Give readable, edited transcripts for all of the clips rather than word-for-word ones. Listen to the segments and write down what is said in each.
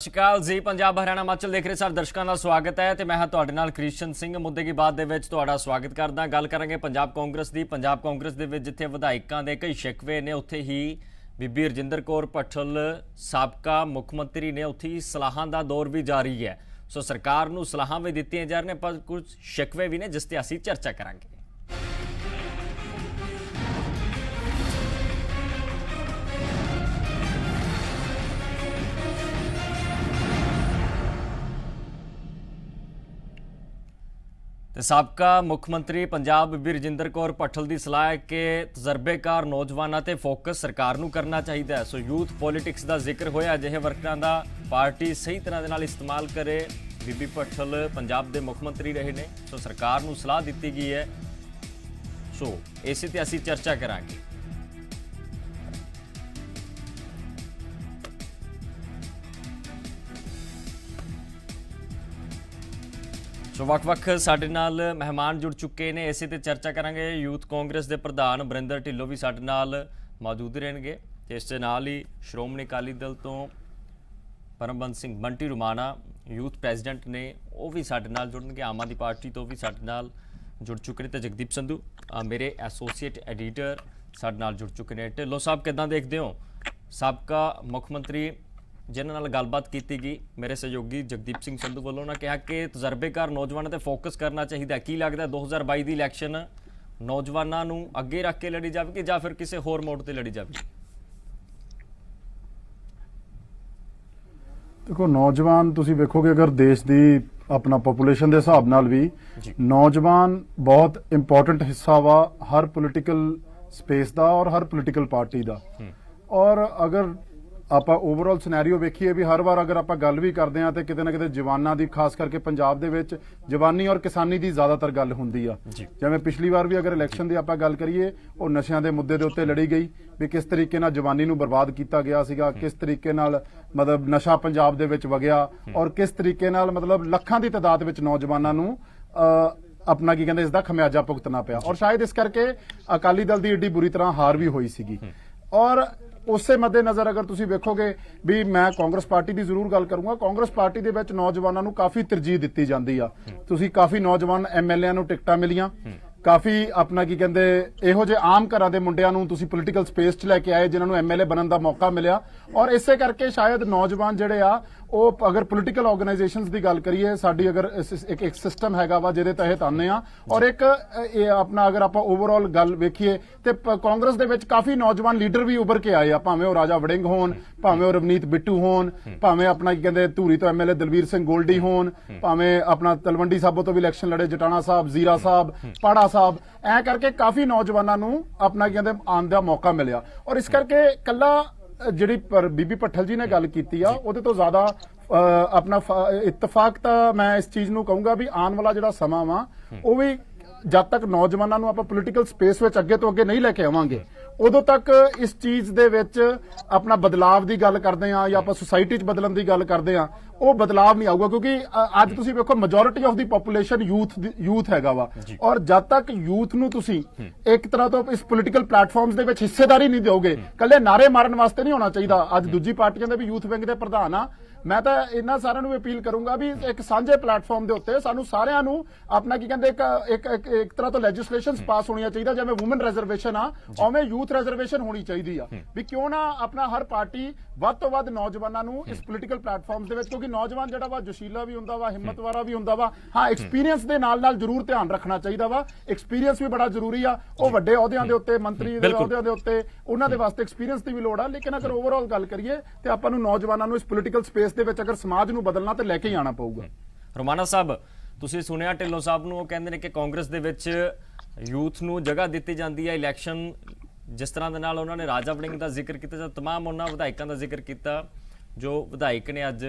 ਸਤਿ ਸ਼੍ਰੀ ਅਕਾਲ ਜੀ। ਪੰਜਾਬ ਹਰਿਆਣਾ ਹਿਮਾਚਲ ਦੇਖ ਰਹੇ ਸਾਰੇ ਦਰਸ਼ਕਾਂ ਦਾ ਸਵਾਗਤ ਹੈ ਤੇ ਮੈਂ ਹਾਂ ਤੁਹਾਡੇ ਨਾਲ ਕ੍ਰਿਸ਼ਨ ਸਿੰਘ। ਮੁੱਦੇ ਕੀ ਬਾਤ ਦੇ ਵਿੱਚ ਤੁਹਾਡਾ ਸਵਾਗਤ ਕਰਦਾ। ਗੱਲ ਕਰਾਂਗੇ ਪੰਜਾਬ ਕਾਂਗਰਸ ਦੀ। ਪੰਜਾਬ ਕਾਂਗਰਸ ਦੇ ਵਿੱਚ ਜਿੱਥੇ ਵਿਧਾਇਕਾਂ ਦੇ ਕਈ ਸ਼ਿਕਵੇ ਨੇ, ਉੱਥੇ ਹੀ ਬੀਬੀ ਰਜਿੰਦਰ ਕੌਰ ਭੱਠਲ ਸਾਬਕਾ ਮੁੱਖ ਮੰਤਰੀ ਨੇ, ਉੱਥੇ ਹੀ ਸਲਾਹਾਂ ਦਾ ਦੌਰ ਵੀ ਜਾਰੀ ਹੈ। ਸੋ ਸਰਕਾਰ ਨੂੰ ਸਲਾਹਾਂ ਵੀ ਦਿੱਤੀਆਂ ਜਾ ਰਹੀਆਂ, ਪਰ ਕੁਝ ਸ਼ਿਕਵੇ ਵੀ ਨੇ ਜਿਸ ਤੇ ਅਸੀਂ ਚਰਚਾ ਕਰਾਂਗੇ। ਤੇ ਸਾਬਕਾ ਮੁੱਖ ਮੰਤਰੀ ਪੰਜਾਬ ਬੀਬੀ ਰਜਿੰਦਰ ਕੌਰ ਭੱਠਲ ਦੀ ਸਲਾਹ ਹੈ ਕਿ ਤਜਰਬੇਕਾਰ ਨੌਜਵਾਨਾਂ ਤੇ ਫੋਕਸ ਸਰਕਾਰ ਨੂੰ ਕਰਨਾ ਚਾਹੀਦਾ ਹੈ। ਸੋ ਯੂਥ ਪੋਲਿਟਿਕਸ ਦਾ ਜ਼ਿਕਰ ਹੋਇਆ, ਅਜਿਹੇ ਵਰਕਰਾਂ ਦਾ ਪਾਰਟੀ ਸਹੀ ਤਰ੍ਹਾਂ ਦੇ ਨਾਲ ਇਸਤੇਮਾਲ ਕਰੇ। ਬੀਬੀ ਭੱਠਲ ਪੰਜਾਬ ਦੇ ਮੁੱਖ ਮੰਤਰੀ ਰਹੇ ਨੇ, ਸੋ ਸਰਕਾਰ ਨੂੰ ਸਲਾਹ ਦਿੱਤੀ ਗਈ ਹੈ। ਸੋ ਇਸੇ ਤੇ ਅਸੀਂ ਚਰਚਾ ਕਰਾਂਗੇ। ਸੋ ਵੱਖ-ਵੱਖ ਸਾਡੇ ਨਾਲ ਮਹਿਮਾਨ ਜੁੜ ਚੁੱਕੇ ਨੇ, ਇਸੇ ਤੇ ਚਰਚਾ ਕਰਾਂਗੇ। ਯੂਥ ਕਾਂਗਰਸ ਦੇ ਪ੍ਰਧਾਨ ਬਰਿੰਦਰ ਢਿੱਲੋਂ ਵੀ ਸਾਡੇ ਨਾਲ ਮੌਜੂਦ ਰਹਿਣਗੇ ਤੇ ਇਸ ਦੇ ਨਾਲ ਹੀ ਸ਼੍ਰੋਮਣੀ ਅਕਾਲੀ ਦਲ ਤੋਂ ਪਰਮਬੰਸ ਸਿੰਘ ਬੰਟੀ ਰੁਮਾਣਾ ਯੂਥ ਪ੍ਰੈਜ਼ੀਡੈਂਟ ਨੇ, ਉਹ ਵੀ ਸਾਡੇ ਨਾਲ ਜੁੜਨਗੇ। ਆਮ ਆਦਮੀ ਪਾਰਟੀ ਤੋਂ ਵੀ ਸਾਡੇ ਨਾਲ ਜੁੜ ਚੁੱਕੇ ਨੇ ਤੇ ਜਗਦੀਪ ਸੰਧੂ ਮੇਰੇ ਐਸੋਸੀਏਟ ਐਡੀਟਰ ਸਾਡੇ ਨਾਲ ਜੁੜ ਚੁੱਕੇ ਨੇ। ਢਿੱਲੋਂ ਸਾਹਿਬ, ਕਿੱਦਾਂ ਦੇਖਦੇ ਹੋ ਸਾਬਕਾ ਮੁੱਖ ਮੰਤਰੀ ਜਿਨ੍ਹਾਂ ਨਾਲ ਗੱਲਬਾਤ ਕੀਤੀ ਗਈ, ਮੇਰੇ ਸਹਿਯੋਗੀ ਜਗਦੀਪ ਸਿੰਘ ਸੰਧੂ ਵੱਲੋਂ ਉਹਨਾਂ ਕਿਹਾ ਕਿ ਤਜਰਬੇਕਾਰ ਨੌਜਵਾਨਾਂ ਤੇ ਫੋਕਸ ਕਰਨਾ ਚਾਹੀਦਾ। ਕੀ ਲੱਗਦਾ 2022 ਦੀ ਇਲੈਕਸ਼ਨ ਨੌਜਵਾਨਾਂ ਨੂੰ ਅੱਗੇ ਰੱਖ ਕੇ ਲੜੀ ਜਾਵੇਗੀ ਜਾਂ ਫਿਰ ਕਿਸੇ ਹੋਰ ਮੋੜ ਤੇ ਲੜੀ ਜਾਵੇਗੀ? देखो नौजवान तुसी वेखोगे अगर देश की अपना पॉपुलेशन के हिसाब नाल भी नौजवान बहुत इंपॉर्टेंट हिस्सा वा हर पोलिटिकल स्पेस का और हर पोलिटिकल पार्टी का। और अगर आप ओवरऑल सिनेरियो वेखीए भी हर बार अगर आप गल भी करते हैं तो किते ना किते जवानों की खास करके पंजाब दे विच जवानी और किसानी की ज्यादातर गल हुंदी आ। जिवें पिछली बार भी अगर इलैक्शन की आप गल करिए वो नशियां दे मुद्दे दे उत्ते लड़ी गई भी किस तरीके नाल जवानी नूं बर्बाद किया गया सीगा, किस तरीके नाल मतलब नशा पंजाब दे विच वगिया और किस तरीके नाल मतलब लखां की तादाद विच नौजवानों नूं अपना की कहते इसका खमियाजा भुगतना पिया। और शायद इस करके अकाली दल की एडी बुरी तरह हार भी हुई सीगी। और ਉਸੇ ਮੱਦੇਨਜ਼ਰ ਅਗਰ ਤੁਸੀਂ ਵੇਖੋਗੇ ਵੀ ਮੈਂ ਕਾਂਗਰਸ ਪਾਰਟੀ ਦੀ ਜ਼ਰੂਰ ਗੱਲ ਕਰੂੰਗਾ। ਕਾਂਗਰਸ ਪਾਰਟੀ ਦੇ ਵਿੱਚ ਨੌਜਵਾਨਾਂ ਨੂੰ ਕਾਫੀ ਤਰਜੀਹ ਦਿੱਤੀ ਜਾਂਦੀ ਆ। ਤੁਸੀਂ ਕਾਫੀ ਨੌਜਵਾਨ ਐਮਐਲਏ ਨੂੰ ਟਿਕਟਾਂ ਮਿਲੀਆਂ, ਕਾਫੀ ਆਪਣਾ ਕੀ ਕਹਿੰਦੇ ਇਹੋ ਜਿਹੇ ਆਮ ਘਰਾਂ ਦੇ ਮੁੰਡਿਆਂ ਨੂੰ ਤੁਸੀਂ ਪੋਲੀਟੀਕਲ ਸਪੇਸ 'ਚ ਲੈ ਕੇ ਆਏ ਜਿਨ੍ਹਾਂ ਨੂੰ ਐਮਐਲਏ ਬਣਨ ਦਾ ਮੌਕਾ ਮਿਲਿਆ। ਔਰ ਇਸੇ ਕਰਕੇ ਸ਼ਾਇਦ ਨੌਜਵਾਨ ਜਿਹੜੇ ਆ ਉਹ ਅਗਰ ਪੋਲੀਟੀਕਲ ਆਰਗੇਨਾਈਜੇਸ਼ਨਸ ਦੀ ਗੱਲ ਕਰੀਏ, ਸਾਡੀ ਅਗਰ ਇੱਕ ਸਿਸਟਮ ਹੈਗਾ ਵਾ ਜਿਹਦੇ ਤਹਿਤ ਆਉਂਦੇ ਆ। ਔਰ ਇੱਕ ਇਹ ਆਪਣਾ ਅਗਰ ਆਪਾਂ ਓਵਰਆਲ ਗੱਲ ਵੇਖੀਏ ਤੇ ਕਾਂਗਰਸ ਦੇ ਵਿੱਚ ਕਾਫੀ ਨੌਜਵਾਨ ਲੀਡਰ ਵੀ ਉੱਭਰ ਕੇ ਆਏ ਆ, ਭਾਵੇਂ ਉਹ ਰਾਜਾ ਵੜਿੰਗ ਹੋਣ, ਭਾਵੇਂ ਉਹ ਰਵਨੀਤ ਬਿੱਟੂ ਹੋਣ, ਭਾਵੇਂ ਆਪਣਾ ਕੀ ਕਹਿੰਦੇ ਧੂਰੀ ਤੋਂ ਐਮਐਲਏ ਦਲਵੀਰ ਸਿੰਘ ਗੋਲਡੀ ਹੋਣ, ਭਾਵੇਂ ਆਪਣਾ ਤਲਵੰਡੀ ਸਾਬੋ ਤੋਂ ਵੀ ਇਲੈਕਸ਼ਨ ਲੜੇ ਜਟਾਣਾ ਸਾਹਿਬ, ਜ਼ੀਰਾ ਸਾਹਿਬ, ਪਾੜਾ ਸਾਹਿਬ। ਐ ਕਰਕੇ ਕਾਫੀ ਨੌਜਵਾਨਾਂ ਨੂੰ ਆਪਣਾ ਕਹਿੰਦੇ ਆਉਣ ਦਾ ਮੌਕਾ ਮਿਲਿਆ। ਔਰ ਇਸ ਕਰਕੇ ਕੱਲਾ ਜਿਹੜੀ ਬੀਬੀ ਭੱਠਲ ਜੀ ਨੇ ਗੱਲ ਕੀਤੀ ਆ ਉਹਦੇ ਤੋਂ ਜ਼ਿਆਦਾ ਆਪਣਾ ਇਤਫਾਕ ਤਾਂ ਮੈਂ ਇਸ ਚੀਜ਼ ਨੂੰ ਕਹੂੰਗਾ ਵੀ ਆਉਣ ਵਾਲਾ ਜਿਹੜਾ ਸਮਾਂ ਵਾ ਉਹ ਵੀ ਜਦ ਤੱਕ ਨੌਜਵਾਨਾਂ ਨੂੰ ਆਪਾਂ ਪੋਲੀਟੀਕਲ ਸਪੇਸ ਵਿੱਚ ਅੱਗੇ ਤੋਂ ਅੱਗੇ ਨਹੀਂ ਲੈ ਕੇ ਆਵਾਂਗੇ ਉਦੋਂ ਤੱਕ ਇਸ ਚੀਜ਼ ਦੇ ਵਿੱਚ ਆਪਣਾ ਬਦਲਾਵ ਦੀ ਗੱਲ ਕਰਦੇ ਆ ਜਾਂ ਆਪਾਂ ਸੁਸਾਇਟੀ 'ਚ ਬਦਲਣ ਦੀ ਗੱਲ ਕਰਦੇ ਆ, ਉਹ ਬਦਲਾਵ ਨਹੀਂ ਆਊਗਾ। ਕਿਉਂਕਿ ਅੱਜ ਤੁਸੀਂ ਵੇਖੋ majority of the population youth ਹੈਗਾ ਵਾ। ਔਰ ਜਦ ਤੱਕ ਯੂਥ ਨੂੰ ਤੁਸੀਂ ਇੱਕ ਤਰ੍ਹਾਂ ਤੋਂ ਇਸ ਪੋਲੀਟੀਕਲ ਪਲੇਟਫਾਰਮਸ ਦੇ ਵਿੱਚ ਹਿੱਸੇਦਾਰੀ ਨਹੀਂ ਦਿਓਗੇ, ਕੱਲੇ ਨਾਰੇ ਮਾਰਨ ਵਾਸਤੇ ਨਹੀਂ ਹੋਣਾ ਚਾਹੀਦਾ। ਅੱਜ ਦੂਜੀ ਪਾਰਟੀਆਂ ਦੇ ਵੀ ਯੂਥ ਵਿੰਗ ਦੇ ਪ੍ਰਧਾਨ ਆ। ਮੈਂ ਤਾਂ ਇਹਨਾਂ ਸਾਰਿਆਂ ਨੂੰ ਅਪੀਲ ਕਰੂੰਗਾ ਵੀ ਇੱਕ ਸਾਂਝੇ ਪਲੇਟਫਾਰਮ ਦੇ ਉੱਤੇ ਸਾਨੂੰ ਸਾਰਿਆਂ ਨੂੰ ਆਪਣਾ ਕੀ ਕਹਿੰਦੇ ਇੱਕ ਤਰ੍ਹਾਂ ਤੋਂ ਲੈਜਿਸਲੇਸ਼ਨਸ ਪਾਸ ਹੋਣੀਆਂ ਚਾਹੀਦਾ। ਜਿਵੇਂ ਵੂਮਨ ਰਿਜ਼ਰਵੇਸ਼ਨ ਆ ਉਵੇਂ ਯੂਥ ਰਿਜ਼ਰਵੇਸ਼ਨ ਹੋਣੀ ਚਾਹੀਦੀ ਆ। ਵੀ ਕਿਉਂ ਨਾ ਆਪਣਾ ਹਰ ਪਾਰਟੀ ਵੱਧ ਤੋਂ ਵੱਧ ਨੌਜਵਾਨਾਂ ਨੂੰ ਇਸ ਪੋਲੀਟੀਕਲ ਪਲੇਟਫਾਰਮ ਦੇ ਵਿੱਚ, ਕਿਉਂਕਿ ਨੌਜਵਾਨ ਜਿਹੜਾ ਵਾ ਜੋਸ਼ੀਲਾ ਵੀ ਹੁੰਦਾ ਵਾ, ਹਿੰਮਤ ਵਾਲਾ ਵੀ ਹੁੰਦਾ ਵਾ। ਹਾਂ, ਐਕਸਪੀਰੀਅੰਸ ਦੇ ਨਾਲ ਨਾਲ ਜ਼ਰੂਰ ਧਿਆਨ ਰੱਖਣਾ ਚਾਹੀਦਾ ਵਾ। ਐਕਸਪੀਰੀਅੰਸ ਵੀ ਬੜਾ ਜ਼ਰੂਰੀ ਆ। ਉਹ ਵੱਡੇ ਅਹੁਦਿਆਂ ਦੇ ਉੱਤੇ, ਮੰਤਰੀ ਦੇ ਅਹੁਦਿਆਂ ਦੇ ਉੱਤੇ, ਉਹਨਾਂ ਦੇ ਵਾਸਤੇ ਐਕਸਪੀਰੀਅੰਸ ਦੀ ਵੀ ਲੋੜ ਆ। ਲੇਕਿਨ ਅਗਰ ਓਵਰਆਲ ਗੱਲ ਕਰੀਏ ਤੇ ਆਪਾਂ ਨੂੰ ਨੌਜਵਾਨਾਂ ਨੂੰ ਇਸ ਪੋਲੀਟੀਕਲ ਸਪੇਸ ਦੇ ਵਿੱਚ ਅਗਰ ਸਮਾਜ ਨੂੰ ਬਦਲਣਾ ਤੇ ਲੈ ਕੇ ਹੀ ਆਉਣਾ ਪਊਗਾ। ਰੋਮਾਣਾ ਸਾਹਿਬ, ਤੁਸੀਂ ਸੁਣਿਆ ਢਿੱਲੋਂ ਸਾਹਿਬ ਨੂੰ, ਉਹ ਕਹਿੰਦੇ ਨੇ ਕਿ ਕਾਂਗਰਸ ਦੇ ਵਿੱਚ ਯੂਥ ਨੂੰ ਜਗ੍ਹਾ ਦਿੱਤੀ ਜਾਂਦੀ ਹੈ। ਇਲੈਕਸ਼ਨ ਜਿਸ ਤਰ੍ਹਾਂ ਦੇ ਨਾਲ ਉਹਨਾਂ ਨੇ ਰਾਜਾ ਵੜਿੰਗ ਦਾ ਜ਼ਿਕਰ ਕੀਤਾ ਜਾਂ ਤਮਾਮ ਉਹਨਾਂ ਵਿਧਾਇਕਾਂ ਦਾ ਜ਼ਿਕਰ ਕੀਤਾ ਜੋ ਵਿਧਾਇਕ ਨੇ ਅੱਜ,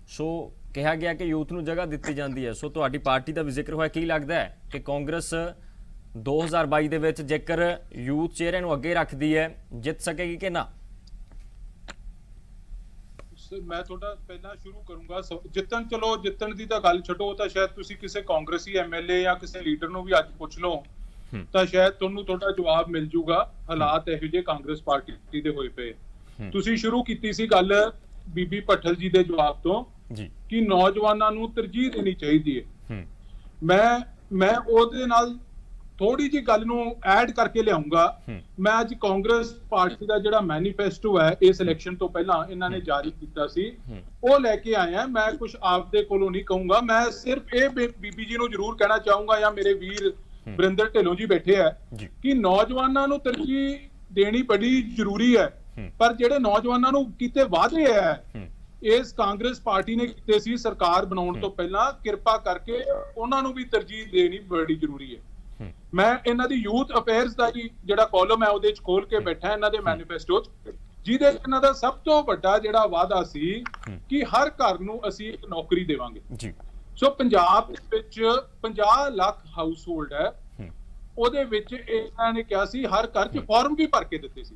ਸੋ ਕਿਹਾ ਗਿਆ ਕਿ ਯੂਥ ਨੂੰ ਜਗ੍ਹਾ ਦਿੱਤੀ ਜਾਂਦੀ ਹੈ। ਸੋ ਤੁਹਾਡੀ ਪਾਰਟੀ ਦਾ ਵੀ ਜ਼ਿਕਰ ਹੋਇਆ। ਕੀ ਲੱਗਦਾ ਹੈ ਕਿ ਕਾਂਗਰਸ 2022 ਦੇ ਵਿੱਚ ਜੇਕਰ ਯੂਥ ਚਿਹਰੇ ਨੂੰ ਅੱਗੇ ਰੱਖਦੀ ਹੈ ਜਿੱਤ ਸਕੇਗੀ ਕਿ ਨਾ? ਮੈਂ ਤੁਹਾਡਾ ਪਹਿਲਾਂ ਸ਼ੁਰੂ ਕਰੂੰਗਾ। ਜਿੱਤਣ, ਚਲੋ ਜਿੱਤਣ ਦੀ ਤਾਂ ਗੱਲ ਛੱਡੋ, ਤਾਂ ਸ਼ਾਇਦ ਤੁਸੀਂ ਕਿਸੇ ਕਾਂਗਰਸੀ ਐਮਐਲਏ ਜਾਂ ਕਿਸੇ ਲੀਡਰ ਨੂੰ ਵੀ ਅੱਜ ਪੁੱਛ ਲਓ ਤਾਂ ਸ਼ਾਇਦ ਤੁਹਾਨੂੰ ਤੁਹਾਡਾ ਜਵਾਬ ਮਿਲ ਜੂਗਾ। ਹਾਲਾਤ ਇਹੋ ਜਿਹੇ ਕਾਂਗਰਸ ਪਾਰਟੀ ਦੇ ਹੋਏ ਪਏ। ਤੁਸੀਂ ਸ਼ੁਰੂ ਕੀਤੀ ਸੀ ਗੱਲ ਬੀਬੀ ਭੱਠਲ ਜੀ ਦੇ ਜਵਾਬ ਤੋਂ ਜੀ ਕਿ ਨੌਜਵਾਨਾਂ ਨੂੰ ਤਰਜੀਹ ਦੇਣੀ ਚਾਹੀਦੀ ਹੈ, ਮੈਂ ਉਹਦੇ ਨਾਲ ਥੋੜੀ ਜੀ ਗੱਲ ਨੂੰ ਐਡ ਕਰਕੇ ਲਿਆਉਂਗਾ। ਮੈਂ ਅੱਜ ਕਾਂਗਰਸ ਪਾਰਟੀ ਦਾ ਜਿਹੜਾ ਮੈਨੀਫੈਸਟੋ ਹੈ ਇਸ ਇਲੈਕਸ਼ਨ ਤੋਂ ਪਹਿਲਾਂ ਇਹਨਾਂ ਨੇ ਜਾਰੀ ਕੀਤਾ ਸੀ, ਉਹ ਲੈ ਕੇ ਆਇਆ। ਮੈਂ ਕੁਝ ਆਪਦੇ ਕੋਲੋਂ ਨਹੀਂ ਕਹੂੰਗਾ, ਮੈਂ ਸਿਰਫ ਇਹ ਬੀਬੀ ਜੀ ਨੂੰ ਜ਼ਰੂਰ ਕਹਿਣਾ ਚਾਹੂੰਗਾ, ਜਾਂ ਮੇਰੇ ਵੀਰ ਵਰਿੰਦਰ ਢਿੱਲੋਂ ਜੀ ਬੈਠੇ ਹੈ, ਕਿ ਨੌਜਵਾਨਾਂ ਨੂੰ ਤਰਜੀਹ ਦੇਣੀ ਬੜੀ ਜ਼ਰੂਰੀ ਹੈ, ਪਰ ਜਿਹੜੇ ਨੌਜਵਾਨਾਂ ਨੂੰ ਕੀਤੇ ਵਾਅਦੇ ਹੈ ਇਸ ਕਾਂਗਰਸ ਪਾਰਟੀ ਨੇ ਕੀਤੇ ਸੀ ਸਰਕਾਰ ਬਣਾਉਣ ਤੋਂ ਪਹਿਲਾਂ, ਕਿਰਪਾ ਕਰਕੇ ਉਹਨਾਂ ਨੂੰ ਵੀ ਤਰਜੀਹ ਦੇਣੀ ਬੜੀ ਜ਼ਰੂਰੀ ਹੈ। ਮੈਂ ਇਹਨਾਂ ਦੀ ਯੂਥ ਅਫੇਅਰਸ ਦਾ ਜਿਹੜਾ ਕਾਲਮ ਹੈ ਉਹਦੇ ਚ ਖੋਲ ਕੇ ਬੈਠਾ ਇਹਨਾਂ ਦੇ ਮੈਨੀਫੈਸਟੋ ਚ, ਜਿਹਦੇ ਇਹਨਾਂ ਦਾ ਸਭ ਤੋਂ ਵੱਡਾ ਜਿਹੜਾ ਵਾਅਦਾ ਸੀ ਕਿ ਹਰ ਘਰ ਨੂੰ ਅਸੀਂ ਇੱਕ ਨੌਕਰੀ ਦੇਵਾਂਗੇ। ਸੋ ਪੰਜਾਬ ਵਿੱਚ 50 ਲੱਖ ਹਾਊਸ ਹੋਲਡ ਹੈ, ਉਹਦੇ ਵਿੱਚ ਇਹਨਾਂ ਨੇ ਕਿਹਾ ਸੀ ਹਰ ਘਰ ਚ ਫਾਰਮ ਵੀ ਭਰ ਕੇ ਦਿੱਤੇ ਸੀ।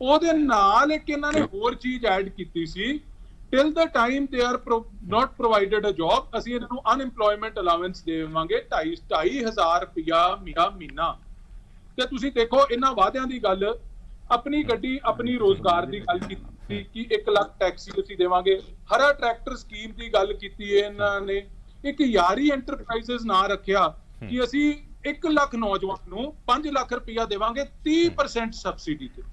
ਉਹਦੇ ਨਾਲ ਇੱਕ ਇਹਨਾਂ ਨੇ ਹੋਰ ਚੀਜ਼ ਐਡ ਕੀਤੀ ਸੀ, till the time they are not provided a job, ਅਸੀਂ ਇਹਨਾਂ ਨੂੰ ਅਨਇੰਪਲੋਇਮੈਂਟ ਅਲਾਉੈਂਸ ਦੇਵਾਂਗੇ 2,500 ਰੁਪਇਆ ਮਹੀਨਾ। ਤੇ ਤੁਸੀਂ ਦੇਖੋ ਇਹਨਾਂ ਵਾਅਦਿਆਂ ਦੀ ਗੱਲ, ਆਪਣੀ ਗੱਡੀ ਆਪਣੀ ਰੋਜ਼ਗਾਰ ਦੀ ਗੱਲ ਕੀਤੀ ਕਿ 1 ਲੱਖ ਟੈਕਸੀ ਅਸੀਂ ਦੇਵਾਂਗੇ, ਹਰਾ ਟਰੈਕਟਰ ਸਕੀਮ ਦੀ ਗੱਲ ਕੀਤੀ ਹੈ ਇਹਨਾਂ ਨੇ, ਇੱਕ ਯਾਰੀ ਐਂਟਰਪ੍ਰਾਈਜ਼ਸ ਨਾਂ ਰੱਖਿਆ ਕਿ ਅਸੀਂ 1 ਲੱਖ ਨੌਜਵਾਨ ਨੂੰ 5 ਲੱਖ ਰੁਪਇਆ ਦੇਵਾਂਗੇ 30% ਸਬਸਿਡੀ ਤੇ।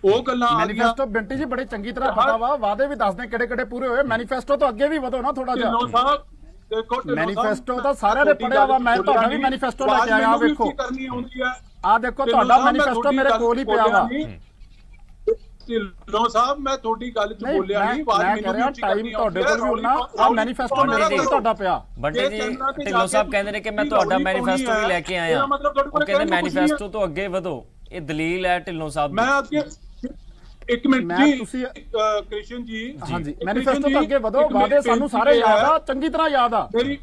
ਉਹ ਗੱਲਾਂ ਮੈਨੀਫੈਸਟੋ ਬੰਟੀ ਜੀ ਬੜੇ ਚੰਗੀ ਤਰ੍ਹਾਂ ਪਤਾ ਵਾ, ਵਾਅਦੇ ਵੀ ਦੱਸਦੇ ਕਿਹੜੇ ਪੂਰੇ ਹੋਏ। ਮੈਨੀਫੈਸਟੋ ਤੋਂ ਅੱਗੇ ਵੀ ਵਧੋ ਨਾ ਥੋੜਾ ਜਿਹਾ। ਦੇਖੋ ਮੈਨੀਫੈਸਟੋ ਤਾਂ ਸਾਰਿਆਂ ਨੇ ਪੜਿਆ ਵਾ, ਮੈਂ ਤੁਹਾਡਾ ਵੀ ਮੈਨੀਫੈਸਟੋ ਲੈ ਕੇ ਆਇਆ, ਵੇਖੋ ਆ ਦੇਖੋ ਤੁਹਾਡਾ ਮੈਨੀਫੈਸਟੋ ਮੇਰੇ ਕੋਲ ਹੀ ਪਿਆ ਵਾ। ਢਿੱਲੋਂ ਸਾਹਿਬ ਮੈਂ ਤੁਹਾਡੀ ਗੱਲ ਚ ਬੋਲਿਆ ਨਹੀਂ, ਮੈਂ ਕਹਿ ਰਿਹਾ ਟਾਈਮ ਤੁਹਾਡੇ ਕੋਲ ਵੀ ਹੋਣਾ, ਆ ਮੈਨੀਫੈਸਟੋ ਮੇਰੇ ਕੋਲ ਤੁਹਾਡਾ ਪਿਆ। ਬੰਟੀ ਜੀ ਢਿੱਲੋਂ ਸਾਹਿਬ ਕਹਿੰਦੇ ਨੇ ਕਿ ਮੈਂ ਤੁਹਾਡਾ ਮੈਨੀਫੈਸਟੋ ਵੀ ਲੈ ਕੇ ਆਇਆ, ਉਹ ਕਹਿੰਦੇ ਮੈਨੀਫੈਸਟੋ ਤੋਂ ਅੱਗੇ ਵਧੋ, ਇਹ ਦਲੀਲ ਹੈ ਢਿੱਲੋਂ ਸਾਹਿਬ। ਮੈਂ ਅੱਗੇ ਇੱਕ ਮਿੰਟ ਜੀ, ਤੁਸੀਂ ਕ੍ਰਿਸ਼ਨ ਜੀ, ਹਾਂਜੀ ਮੈਨੀਫੈਸਟੋ ਤੋਂ ਅੱਗੇ ਵਧੋ, ਵਾਅਦੇ ਸਾਨੂੰ ਸਾਰੇ ਯਾਦ ਆ, ਚੰਗੀ ਤਰ੍ਹਾਂ ਯਾਦ ਆ। ਮੇਰੀ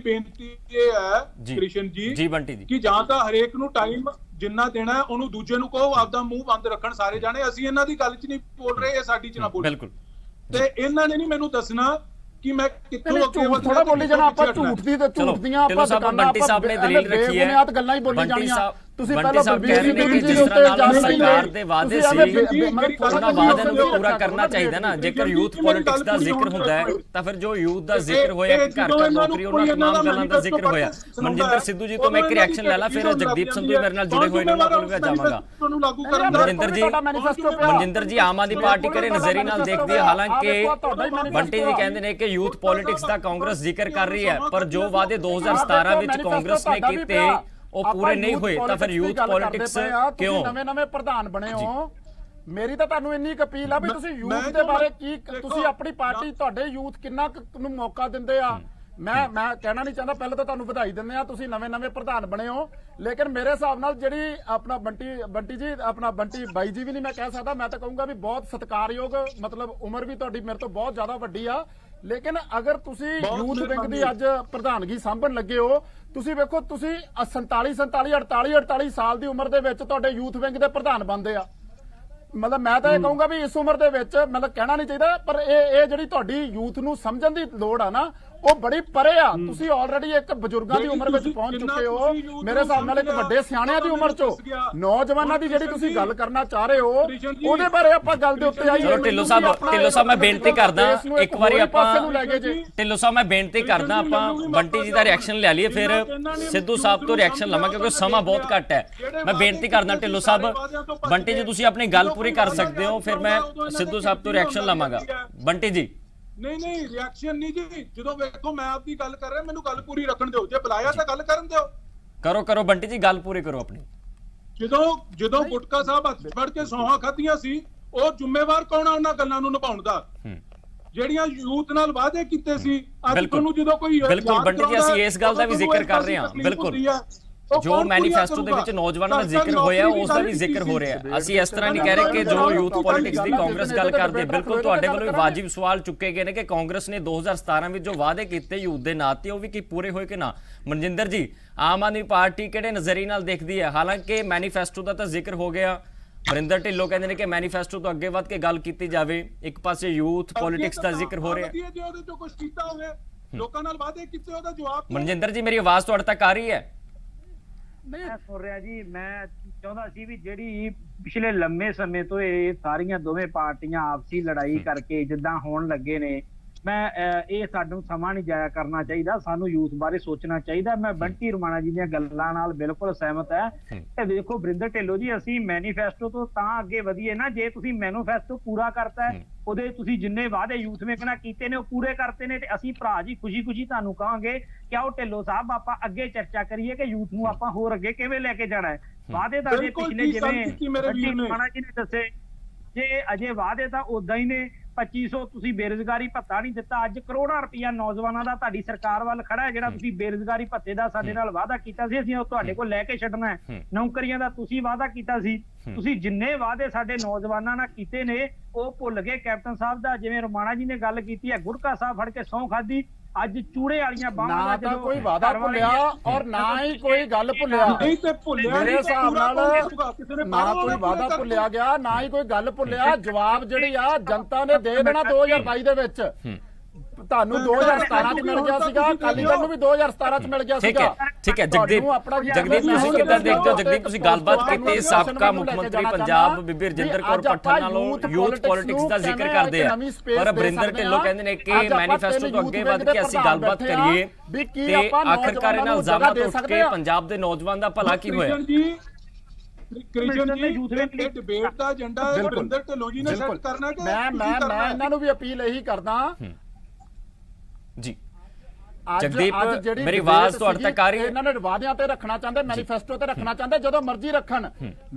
ਬੇਨਤੀ ਇਹ ਹੈ ਕ੍ਰਿਸ਼ਨ ਜੀ ਬੰਟੀ ਜੀ, ਕਿ ਜਾਂ ਤਾਂ ਹਰੇਕ ਨੂੰ ਟਾਈਮ ਜਿੰਨਾ ਦੇਣਾ ਹੈ ਉਹਨੂੰ ਦੂਜੇ ਨੂੰ ਕਹੋ ਆਪਦਾ ਮੂੰਹ ਬੰਦ ਰੱਖਣ ਸਾਰੇ ਜਾਣੇ। ਅਸੀਂ ਇਹਨਾਂ ਦੀ ਗੱਲ 'ਚ ਨਹੀਂ ਬੋਲ ਰਹੇ, ਇਹ ਸਾਡੀ 'ਚ ਨਾ ਬੋਲੋ। ਬਿਲਕੁਲ। ਤੇ ਇਹਨਾਂ ਨੇ ਨਹੀਂ ਮੈਨੂੰ ਦੱਸਣਾ ਕਿ ਮੈਂ ਕਿੱਥੋਂ ਝੂਠ ਥੋੜਾ ਬੋਲੀ ਜਾਣਾ, ਆਪਾਂ ਝੂਠ ਦੀਆਂ ਆਪਾਂ ਬੰਟੀ ਸਾਹਿਬ ਨੇ ਦਲੀਲ ਰੱਖੀ ਹੈ, ਬੇਬੁਨਿਆਦ ਗੱਲਾਂ ਹੀ ਬੋਲੀ ਜਾਣੀਆਂ। ਤੁਸੀਂ ਪਹਿਲਾਂ ਸਰਕਾਰ ਦੇ ਵਾਅਦੇ ਸੀ, ਉਹਨਾਂ ਵਾਅਦਿਆਂ ਨੂੰ ਵੀ ਪੂਰਾ ਕਰਨਾ ਚਾਹੀਦਾ ਨਾ। ਜੇਕਰ ਯੂਥ ਪੋਲਿਟਿਕਸ ਦਾ ਜ਼ਿਕਰ ਹੁੰਦਾ ਹੈ ਤਾਂ ਫਿਰ ਜੋ ਯੂਥ ਦਾ ਜ਼ਿਕਰ ਹੋਇਆ ਕਿ ਘਰ ਘਰ ਨੌਕਰੀ, ਉਹਨਾਂ ਤਮਾਮ ਗੱਲਾਂ ਦਾ ਜ਼ਿਕਰ ਹੋਇਆ। ਮਨਜਿੰਦਰ ਸਿੱਧੂ ਜੀ ਤੋਂ ਮੈਂ ਇੱਕ ਰਿਐਕਸ਼ਨ ਲੈ ਲਾ, ਫਿਰ ਜਗਦੀਪ ਸੰਧੂ ਮੇਰੇ ਨਾਲ ਜੁੜੇ ਹੋਏ ਨੇ, ਉਹਨਾਂ ਕੋਲ ਵੀ ਜਾਵਾਂਗਾ। ਮਨਜਿੰਦਰ ਜੀ ਆਮ ਆਦਮੀ ਪਾਰਟੀ ਕਰੇ ਨਜ਼ਰੀ ਨਾਲ ਦੇਖਦੀ ਹੈ, ਹਾਲਾਂਕਿ ਬੰਟੀ ਜੀ ਕਹਿੰਦੇ ਨੇ ਕਿ ਯੂਥ ਪੋਲਿਟਿਕਸ ਦਾ ਕਾਂਗਰਸ ਜ਼ਿਕਰ ਕਰ ਰਹੀ ਹੈ, ਪਰ ਜੋ ਵਾਅਦੇ 2017 ਵਿੱਚ ਕਾਂਗਰਸ ਨੇ ਕੀਤੇ ਉਹ ਪੂਰੇ ਨਹੀਂ ਹੋਏ, ਤਾਂ ਫਿਰ ਯੂਥ ਪੋਲਿਟਿਕਸ ਕਿਉਂ? ਨਵੇਂ ਪ੍ਰਧਾਨ ਬਣੇ ਹੋ, ਮੇਰੀ ਤਾਂ ਤੁਹਾਨੂੰ ਇੰਨੀ ਅਪੀਲ ਆ ਵੀ ਤੁਸੀਂ ਯੂਥ ਦੇ ਬਾਰੇ ਕੀ, ਤੁਸੀਂ ਆਪਣੀ ਪਾਰਟੀ ਤੁਹਾਡੇ ਯੂਥ ਕਿੰਨਾ ਨੂੰ ਮੌਕਾ ਦਿੰਦੇ ਆ। ਮੈਂ ਕਹਿਣਾ ਨਹੀਂ ਚਾਹੁੰਦਾ, ਪਹਿਲਾਂ ਤਾਂ ਤੁਹਾਨੂੰ ਵਧਾਈ ਦਿੰਦੇ ਆ, ਤੁਸੀਂ ਨਵੇਂ ਪ੍ਰਧਾਨ ਬਣੇ ਹੋ, ਲੇਕਿਨ ਮੇਰੇ ਹਿਸਾਬ ਨਾਲ ਜਿਹੜੀ ਆਪਣਾ ਬੰਟੀ ਜੀ ਆਪਣਾ ਬੰਟੀ ਬਾਈ ਜੀ ਵੀ ਨਹੀਂ ਮੈਂ ਕਹਿ ਸਕਦਾ, ਮੈਂ ਤਾਂ ਕਹੂੰਗਾ ਵੀ ਬਹੁਤ ਸਤਿਕਾਰਯੋਗ, ਮਤਲਬ ਉਮਰ ਵੀ ਤੁਹਾਡੀ ਮੇਰੇ ਤੋਂ ਬਹੁਤ ਜ਼ਿਆਦਾ ਵੱਡੀ ਆ, ਲੇਕਿਨ ਅਗਰ ਤੁਸੀਂ ਯੂਥ ਵਿੰਗ ਦੀ ਅੱਜ ਪ੍ਰਧਾਨਗੀ ਸਾਂਭਣ ਲੱਗੇ ਹੋ, ਤੁਸੀਂ ਵੇਖੋ ਤੁਸੀਂ 48 ਸਾਲ ਦੀ ਉਮਰ ਦੇ ਵਿੱਚ ਤੁਹਾਡੇ ਯੂਥ ਵਿੰਗ ਦੇ ਪ੍ਰਧਾਨ ਬਣਦੇ ਆ। ਮਤਲਬ ਮੈਂ ਤਾਂ ਇਹ ਕਹੂੰਗਾ ਵੀ ਇਸ ਉਮਰ ਦੇ ਵਿੱਚ, ਮਤਲਬ ਕਹਿਣਾ ਨਹੀਂ ਚਾਹੀਦਾ, ਪਰ ਇਹ ਜਿਹੜੀ ਤੁਹਾਡੀ ਯੂਥ ਨੂੰ ਸਮਝਣ ਦੀ ਲੋੜ ਆ ਨਾ, ਉਹ ਬੜੀ ਪਰੇ ਆ। ਤੁਸੀਂ ਆਲਰੇਡੀ ਇੱਕ ਬਜ਼ੁਰਗਾਂ ਦੀ ਉਮਰ ਵਿੱਚ ਪਹੁੰਚ ਚੁੱਕੇ ਹੋ, ਮੇਰੇ ਹਿਸਾਬ ਨਾਲ ਇੱਕ ਵੱਡੇ ਸਿਆਣਿਆਂ ਦੀ ਉਮਰ ਚੋਂ ਨੌਜਵਾਨਾਂ ਦੀ ਜਿਹੜੀ ਤੁਸੀਂ ਗੱਲ ਕਰਨਾ ਚਾਹ ਰਹੇ ਹੋ, ਉਹਦੇ ਬਾਰੇ ਆਪਾਂ ਗੱਲ ਦੇ ਉੱਤੇ ਆਈਏ। ਢਿੱਲੋਂ ਸਾਹਿਬ ਮੈਂ ਬੇਨਤੀ ਕਰਦਾ, ਇੱਕ ਵਾਰੀ ਆਪਾਂ ਢਿੱਲੋਂ ਸਾਹਿਬ ਮੈਂ ਬੇਨਤੀ ਕਰਦਾ, ਆਪਾਂ ਬੰਟੀ ਜੀ ਦਾ ਰਿਐਕਸ਼ਨ ਲੈ ਲਈਏ, ਫਿਰ ਸਿੱਧੂ ਸਾਹਿਬ ਤੋਂ ਰਿਐਕਸ਼ਨ ਲਵਾਂਗੇ ਕਿਉਂਕਿ ਸਮਾਂ ਬਹੁਤ ਘੱਟ ਹੈ। ਮੈਂ ਬੇਨਤੀ ਕਰਦਾ ਢਿੱਲੋਂ ਸਾਹਿਬ, ਬੰਟੀ ਜੀ ਤੁਸੀਂ ਆਪਣੀ ਗੱਲ ਪੂਰੀ ਕਰ ਸਕਦੇ ਹੋ, ਫਿਰ ਮੈਂ ਸਿੱਧੂ ਸਾਹਿਬ ਤੋਂ ਰਿਐਕਸ਼ਨ ਲਵਾਂਗਾ। ਬੰਟੀ ਜੀ ਨਹੀਂ ਰਿਐਕਸ਼ਨ ਨਹੀਂ ਜੀ, ਜਦੋਂ ਵੇਖੋ ਮੈਂ ਆਪਦੀ ਗੱਲ ਕਰ ਰਿਹਾ, ਮੈਨੂੰ ਗੱਲ ਪੂਰੀ ਰੱਖਣ ਦਿਓ, ਜੇ ਬੁਲਾਇਆ ਤਾਂ ਗੱਲ ਕਰਨ ਦਿਓ। ਕਰੋ ਬੰਟੀ ਜੀ, ਗੱਲ ਪੂਰੀ ਕਰੋ ਆਪਣੀ। ਜਦੋਂ ਗੁਟਕਾ ਸਾਹਿਬ ਹੱਥ ਫੜ ਕੇ ਸੌਹਾਂ ਖਾਧੀਆਂ ਸੀ, ਉਹ ਜ਼ਿੰਮੇਵਾਰ ਕੌਣ ਆ ਉਹਨਾਂ ਗੱਲਾਂ ਨੂੰ ਨਿਭਾਉਣ ਦਾ, ਜਿਹੜੀਆਂ ਯੂਥ ਨਾਲ ਵਾਅਦੇ ਕੀਤੇ ਸੀ। ਅੱਜ ਤੁਹਾਨੂੰ ਜਦੋਂ ਕੋਈ ਬਿਲਕੁਲ ਬੰਟੀ ਜੀ, ਅਸੀਂ ਇਸ ਗੱਲ ਦਾ ਵੀ ਜ਼ਿਕਰ ਕਰ ਰਹੇ ਹਾਂ, ਬਿਲਕੁਲ ਜੋ ਮੈਨੀਫੈਸਟੋ ਦੇ ਵਿੱਚ ਨੌਜਵਾਨਾਂ ਦਾ ਜ਼ਿਕਰ ਹੋਇਆ ਉਸ ਦਾ ਵੀ ਜ਼ਿਕਰ ਹੋ ਰਿਹਾ ਹੈ। ਅਸੀਂ ਇਸ ਤਰ੍ਹਾਂ ਨਹੀਂ ਕਹਿ ਰਹੇ ਕਿ ਜੋ ਯੂਥ ਪੋਲਿਟਿਕਸ ਦੀ ਕਾਂਗਰਸ ਗੱਲ ਕਰਦੇ, ਬਿਲਕੁਲ ਤੁਹਾਡੇ ਵੱਲੋਂ ਵੀ ਵਾਜਿਬ ਸਵਾਲ ਚੁੱਕੇ ਗਏ ਨੇ ਕਿ ਕਾਂਗਰਸ ਨੇ 2017 ਵਿੱਚ ਜੋ ਵਾਅਦੇ ਕੀਤੇ ਯੂਥ ਦੇ ਨਾਂ ਤੇ, ਉਹ ਵੀ ਕੀ ਪੂਰੇ ਹੋਏ ਕਿ ਨਾ। ਮਨਜਿੰਦਰ ਜੀ, ਆਮ ਆਦਮੀ ਪਾਰਟੀ ਕਿਹੜੇ ਨਜ਼ਰੀਏ ਨਾਲ ਦੇਖਦੀ ਹੈ? ਹਾਲਾਂਕਿ ਮੈਨੀਫੈਸਟੋ ਦਾ ਤਾਂ ਜ਼ਿਕਰ ਹੋ ਗਿਆ, ਵਰਿੰਦਰ ਢਿੱਲੋਂ ਕਹਿੰਦੇ ਨੇ ਕਿ ਮੈਨੀਫੈਸਟੋ ਤੋਂ ਅੱਗੇ ਵੱਧ ਕੇ ਗੱਲ ਕੀਤੀ ਜਾਵੇ, ਇੱਕ ਪਾਸੇ ਯੂਥ ਪੋਲਿਟਿਕਸ ਦਾ ਜ਼ਿਕਰ ਹੋ ਰਿਹਾ। ਲੋਕਾਂ ਨਾਲ ਵਾਅਦੇ ਕੀਤੇ ਉਹਦਾ ਜਵਾਬ। ਮਨਜਿੰਦਰ ਜੀ, ਮੇਰੀ ਆਵਾਜ਼ ਤੁਹਾਡੇ ਤੱਕ ਆ ਰਹੀ ਹੈ? ਮੈਂ ਸੁਣ ਰਿਹਾ ਜੀ, ਮੈਂ ਚਾਹੁੰਦਾ ਸੀ ਵੀ ਜਿਹੜੀ ਪਿਛਲੇ ਲੰਮੇ ਸਮੇਂ ਤੋਂ ਇਹ ਸਾਰੀਆਂ ਦੋਵੇਂ ਪਾਰਟੀਆਂ ਆਪਸੀ ਲੜਾਈ ਕਰਕੇ ਜਿੱਦਾਂ ਹੋਣ ਲੱਗੇ ਨੇ, ਮੈਂ ਇਹ ਸਾਨੂੰ ਸਮਾਂ ਨਹੀਂ ਜਾਇਆ ਕਰਨਾ ਚਾਹੀਦਾ, ਸਾਨੂੰ ਯੂਥ ਬਾਰੇ ਸੋਚਣਾ ਚਾਹੀਦਾ। ਮੈਂ ਬੰਟੀ ਰਮਾਣਾ ਜੀ ਦੀਆਂ ਗੱਲਾਂ ਨਾਲ ਬਿਲਕੁਲ ਸਹਿਮਤ ਹੈ। ਤੇ ਦੇਖੋ ਵਰਿੰਦਰ ਢਿੱਲੋਂ ਜੀ, ਅਸੀਂ ਮੈਨੀਫੈਸਟੋ ਤੋਂ ਤਾਂ ਅੱਗੇ ਵਧੀਏ ਨਾ ਜੇ ਤੁਸੀਂ ਮੈਨੀਫੈਸਟੋ ਪੂਰਾ ਕਰਤਾ ਹੈ, ਉਹਦੇ ਤੁਸੀਂ ਜਿੰਨੇ ਵਾਅਦੇ ਯੂਥ ਵਿੱਚ ਨਾਲ ਕੀਤੇ ਨੇ ਉਹ ਪੂਰੇ ਕਰਤੇ ਨੇ, ਤੇ ਅਸੀਂ ਭਰਾ ਜੀ ਖੁਸ਼ੀ ਤੁਹਾਨੂੰ ਕਹਾਂਗੇ ਕਿ ਆਓ ਢਿੱਲੋਂ ਸਾਹਿਬ ਆਪਾਂ ਅੱਗੇ ਚਰਚਾ ਕਰੀਏ ਕਿ ਯੂਥ ਨੂੰ ਆਪਾਂ ਹੋਰ ਅੱਗੇ ਕਿਵੇਂ ਲੈ ਕੇ ਜਾਣਾ ਹੈ। ਵਾਅਦੇ ਤਾਂ ਜੇ ਪਿਛਲੇ ਜਿਵੇਂ ਬੰਟੀ ਰਮਾਣਾ ਜੀ ਨੇ ਦੱਸੇ, ਜੇ ਅਜੇ ਵਾਅਦੇ ਤਾਂ ਉਦਾਂ ਹੀ ਨੇ। 2500 ਤੁਸੀਂ ਬੇਰੁਜ਼ਗਾਰੀ ਭੱਤਾ ਨਹੀਂ ਦਿੱਤਾ, ਅੱਜ ਕਰੋੜਾਂ ਰੁਪਇਆ ਨੌਜਵਾਨਾਂ ਦਾ ਤੁਹਾਡੀ ਸਰਕਾਰ ਵੱਲ ਖੜਾ ਹੈ। ਜਿਹੜਾ ਤੁਸੀਂ ਬੇਰੁਜ਼ਗਾਰੀ ਭੱਤੇ ਦਾ ਸਾਡੇ ਨਾਲ ਵਾਅਦਾ ਕੀਤਾ ਸੀ, ਅਸੀਂ ਉਹ ਤੁਹਾਡੇ ਕੋਲ ਲੈ ਕੇ ਛੱਡਣਾ ਹੈ। ਨੌਕਰੀਆਂ ਦਾ ਤੁਸੀਂ ਵਾਅਦਾ ਕੀਤਾ ਸੀ, ਤੁਸੀਂ ਜਿੰਨੇ ਵਾਅਦੇ ਸਾਡੇ ਨੌਜਵਾਨਾਂ ਨਾਲ ਕੀਤੇ ਨੇ ਉਹ ਭੁੱਲ ਗਏ ਕੈਪਟਨ ਸਾਹਿਬ ਦਾ। ਜਿਵੇਂ ਰਮਾਣਾ ਜੀ ਨੇ ਗੱਲ ਕੀਤੀ ਹੈ, ਗੁਟਕਾ ਸਾਹਿਬ ਫੜ ਕੇ ਸਹੁੰ ਖਾਧੀ, ਅੱਜ ਚੂੜੇ ਵਾਲੀਆਂ ਬਾਹਾਂ ਨਾ ਤਾਂ ਕੋਈ ਵਾਅਦਾ ਭੁੱਲਿਆ ਔਰ ਨਾ ਹੀ ਕੋਈ ਗੱਲ ਭੁੱਲਿਆ। ਨਹੀਂ ਤੇ ਭੁੱਲਿਆ ਮੇਰੇ ਹਿਸਾਬ ਨਾਲ ਨਾ ਕੋਈ ਵਾਅਦਾ ਭੁੱਲਿਆ ਗਿਆ, ਨਾ ਹੀ ਕੋਈ ਗੱਲ ਭੁੱਲਿਆ। ਜਵਾਬ ਜਿਹੜੀ ਆ ਜਨਤਾ ਨੇ ਦੇ ਦੇਣਾ 2022 ਦੇ ਵਿੱਚ। ਤੁਹਾਨੂੰ 2017 ਚ ਮਿਲ ਗਿਆ ਸੀਗਾ, ਅਕਾਲੀ ਦਲ ਨੂੰ ਵੀ 2017 ਚ ਮਿਲ ਗਿਆ ਸੀਗਾ। ਠੀਕ ਹੈ ਜਗਦੀਪ ਤੁਸੀਂ ਕਿੱਦਾਂ ਦੇਖਦੇ ਹੋ? ਜਗਦੀਪ ਤੁਸੀਂ ਗੱਲਬਾਤ ਕੀਤੀ, ਸਾਬਕਾ ਮੁੱਖ ਮੰਤਰੀ ਪੰਜਾਬ ਬੀਬੀ ਰਜਿੰਦਰ ਕੌਰ ਪੱਠਲ ਨਾਲੋਂ ਯੂਥ ਪੋਲਿਟਿਕਸ ਦਾ ਜ਼ਿਕਰ ਕਰਦੇ ਆ, ਪਰ ਵਰਿੰਦਰ ਢਿੱਲੋਂ ਕਹਿੰਦੇ ਨੇ ਕਿ ਮੈਨੀਫੈਸਟੋ ਤੋਂ ਅੱਗੇ ਵੱਧ ਕੇ ਅਸੀਂ ਗੱਲਬਾਤ ਕਰੀਏ ਤੇ ਆਖਰਕਾਰ ਇਹਨਾਂ ਇਲਜ਼ਾਮਾਂ ਤੋਂ ਉੱਠ ਕੇ ਪੰਜਾਬ ਦੇ ਨੌਜਵਾਨ ਦਾ ਭਲਾ ਕੀ ਹੋਇਆ? ਕ੍ਰਿਸ਼ਨ ਜੀ, ਇਹ ਡਿਬੇਟ ਦਾ ਏਜੰਡਾ ਵਰਿੰਦਰ ਢਿੱਲੋਂ ਜੀ ਨੇ ਸੈੱਟ ਕਰਨਾ ਕਿ ਮੈਂ ਇਹਨਾਂ ਨੂੰ ਵੀ ਅਪੀਲ ਇਹੀ ਕਰਦਾ ਜੀ। ਜਗਦੀਪ ਮੇਰੀ ਆਵਾਜ਼ ਤੁਹਾਡੇ ਤੱਕ ਆ ਰਹੀ ਹੈ? ਇਹਨਾਂ ਨੇ ਵਾਅਦਿਆਂ ਤੇ ਰੱਖਣਾ ਚਾਹੁੰਦੇ, ਮੈਨੀਫੈਸਟੋ ਤੇ ਰੱਖਣਾ ਚਾਹੁੰਦੇ, ਜਦੋਂ ਮਰਜ਼ੀ ਰੱਖਣ।